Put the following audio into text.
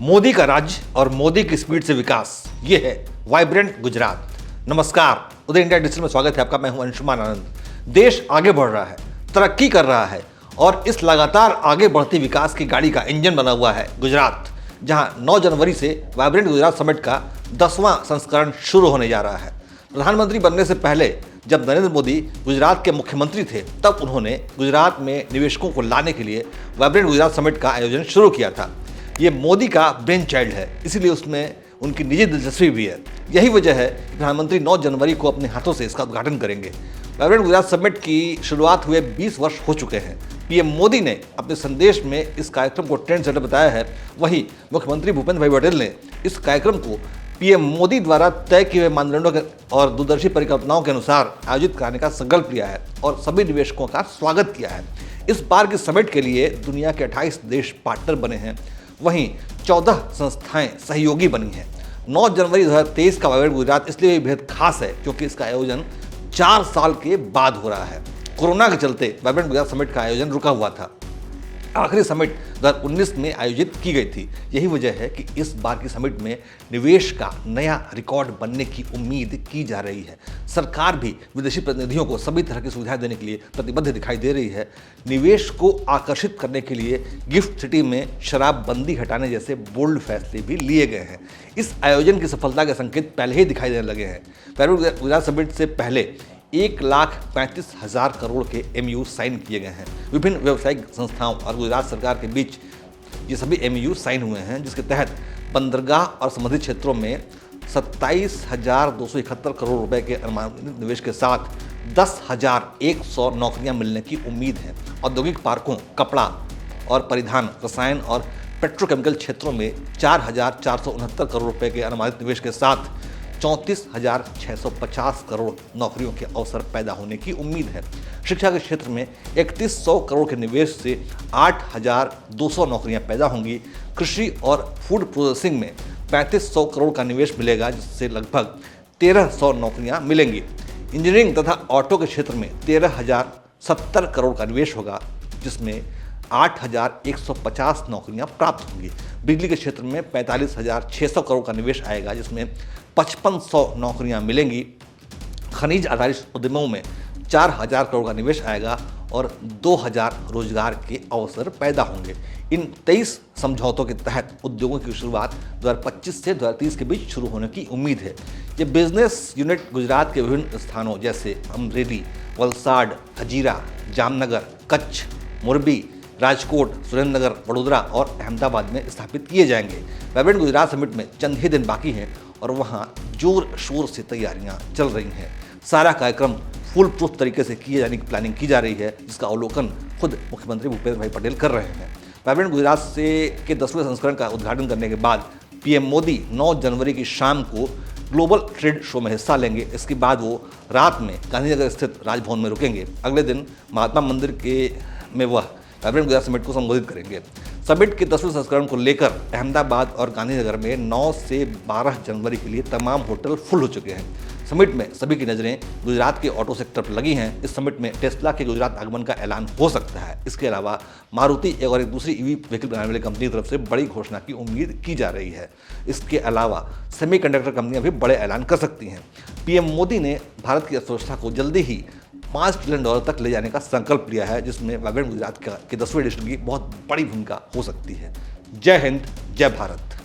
मोदी का राज्य और मोदी की स्पीड से विकास, ये है वाइब्रेंट गुजरात। नमस्कार, उदय इंडिया डिजिटल में स्वागत है आपका। मैं हूं अंशुमान आनंद। देश आगे बढ़ रहा है, तरक्की कर रहा है और इस लगातार आगे बढ़ती विकास की गाड़ी का इंजन बना हुआ है गुजरात, जहां 9 जनवरी से वाइब्रेंट गुजरात समिट का 10वां संस्करण शुरू होने जा रहा है। प्रधानमंत्री बनने से पहले जब नरेंद्र मोदी गुजरात के मुख्यमंत्री थे, तब उन्होंने गुजरात में निवेशकों को लाने के लिए वाइब्रेंट गुजरात समिट का आयोजन शुरू किया था। ये मोदी का ब्रेन चाइल्ड है, इसीलिए उसमें उनकी निजी दिलचस्पी भी है। यही वजह है कि प्रधानमंत्री 9 जनवरी को अपने हाथों से इसका उद्घाटन करेंगे। वाइब्रेंट गुजरात समिट की शुरुआत हुए 20 वर्ष हो चुके हैं। पीएम मोदी ने अपने संदेश में इस कार्यक्रम को ट्रेंड सेटर बताया है। वहीं मुख्यमंत्री भूपेंद्र भाई पटेल ने इस कार्यक्रम को पीएम मोदी द्वारा तय किए हुए मानदंडों और दूरदर्शी परिकल्पनाओं के अनुसार आयोजित कराने का संकल्प लिया है और सभी निवेशकों का स्वागत किया है। इस बार के समिट के लिए दुनिया के 28 देश पार्टनर बने हैं, वहीं 14 संस्थाएं सहयोगी बनी हैं। 9 जनवरी 2023 का वाइब्रेंट गुजरात इसलिए भी बेहद खास है क्योंकि इसका आयोजन 4 साल के बाद हो रहा है। कोरोना के चलते वाइब्रेंट गुजरात समिट का आयोजन रुका हुआ था। आखिरी समिट 2019 में आयोजित की गई थी। यही वजह है कि इस बार की समिट में निवेश का नया रिकॉर्ड बनने की उम्मीद की जा रही है। सरकार भी विदेशी प्रतिनिधियों को सभी तरह की सुविधाएं देने के लिए प्रतिबद्ध दिखाई दे रही है। निवेश को आकर्षित करने के लिए गिफ्ट सिटी में शराबबंदी हटाने जैसे बोल्ड फैसले भी लिए गए हैं। इस आयोजन की सफलता के संकेत पहले ही दिखाई देने लगे हैं। वाइब्रेंट गुजरात समिट से पहले 1,35,000 करोड़ के MOU साइन किए गए हैं। विभिन्न व्यावसायिक संस्थाओं और गुजरात सरकार के बीच ये सभी MOU साइन हुए हैं, जिसके तहत बंदरगाह और संबंधित क्षेत्रों में 27,271 करोड़ रुपए के अनुमानित निवेश के साथ 10,100 नौकरियां मिलने की उम्मीद है। औद्योगिक पार्कों, कपड़ा और परिधान, रसायन और पेट्रोकेमिकल क्षेत्रों में 4,469 करोड़ रुपए के अनुमानित निवेश के साथ 34,650 करोड़ नौकरियों के अवसर पैदा होने की उम्मीद है। शिक्षा के क्षेत्र में 3,100 करोड़ के निवेश से 8,200 नौकरियां पैदा होंगी। कृषि और फूड प्रोसेसिंग में 3,500 करोड़ का निवेश मिलेगा, जिससे लगभग 1,300 नौकरियां मिलेंगी। इंजीनियरिंग तथा ऑटो के क्षेत्र में 13,070 करोड़ का निवेश होगा, जिसमें 8,150 नौकरियां प्राप्त होंगी। बिजली के क्षेत्र में 45,600 करोड़ का निवेश आएगा, जिसमें 5,500 नौकरियां मिलेंगी। खनिज आधारित उद्यमों में 4,000 करोड़ का निवेश आएगा और 2,000 रोजगार के अवसर पैदा होंगे। इन 23 समझौतों के तहत उद्योगों की शुरुआत 2025 से 2030 के बीच शुरू होने की उम्मीद है। ये बिजनेस यूनिट गुजरात के विभिन्न स्थानों जैसे अमरेली, वलसाड, हजीरा, जामनगर, कच्छ, मोरबी, राजकोट, सुरेंद्रनगर, वडोदरा और अहमदाबाद में स्थापित किए जाएंगे। वाइब्रेंट गुजरात समिट में चंद ही दिन बाकी हैं और वहां जोर शोर से तैयारियां चल रही हैं। सारा कार्यक्रम फुल प्रूफ तरीके से किए जाने की प्लानिंग की जा रही है, जिसका अवलोकन खुद मुख्यमंत्री भूपेंद्र भाई पटेल कर रहे हैं। वाइब्रेंट गुजरात के 10वें संस्करण का उद्घाटन करने के बाद पीएम मोदी 9 जनवरी की शाम को ग्लोबल ट्रेड शो में हिस्सा लेंगे। इसके बाद वो रात में गांधीनगर स्थित राजभवन में रुकेंगे। अगले दिन महात्मा मंदिर में वह वाइब्रेंट गुजरात समिट को संबोधित करेंगे। समिट के 10वें संस्करण को लेकर अहमदाबाद और गांधीनगर में 9 से 12 जनवरी के लिए तमाम होटल फुल हो चुके हैं। समिट में सभी की नज़रें गुजरात के ऑटो सेक्टर पर लगी हैं। इस समिट में टेस्ला के गुजरात आगमन का ऐलान हो सकता है। इसके अलावा मारुति और एक दूसरी EV व्हीकल बनाने वाली कंपनी की तरफ से बड़ी घोषणा की उम्मीद की जा रही है। इसके अलावा सेमीकंडक्टर कंपनियां भी बड़े ऐलान कर सकती हैं। पीएम मोदी ने भारत की अर्थव्यवस्था को जल्दी ही $5 ट्रिलियन तक ले जाने का संकल्प लिया है, जिसमें वाइब्रेंट गुजरात के 10वें एडिशन की बहुत बड़ी भूमिका हो सकती है। जय हिंद, जय भारत।